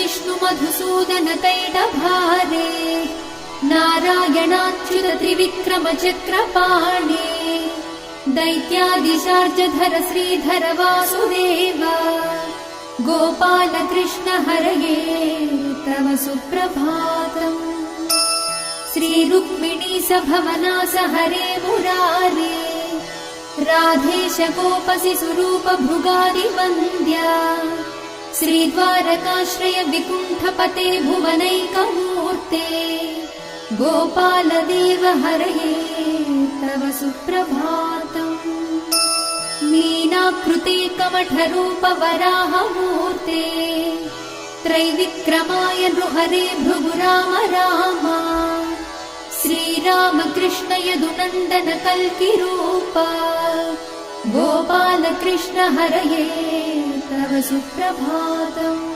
विष्णु मधुसूदन कैटभारे नारायणाच्युत त्रिविक्रम चक्रपाणे दैत्यादिशार्जधर श्रीधर वासुदेव गोपाल कृष्ण हरये तव सुप्रभातम्। श्री रुक्मिणी सभवनास हरे मुरारे राधेश गोपसि स्वरूप भृगादि वन्द्या श्रीद्वारकाश्रय विकुण्ठपते भुवनैकमूर्ते गोपाल देव हरये तव सुप्रभातम्। मीनाकृते कमठरूप वराहमूर्ते त्रैविक्रमाय नृहरे भृगु राम राम श्रीराम कृष्ण यदुनन्दन कल्किरूप गोपाल कृष्ण हरये तव सुप्रभातम्।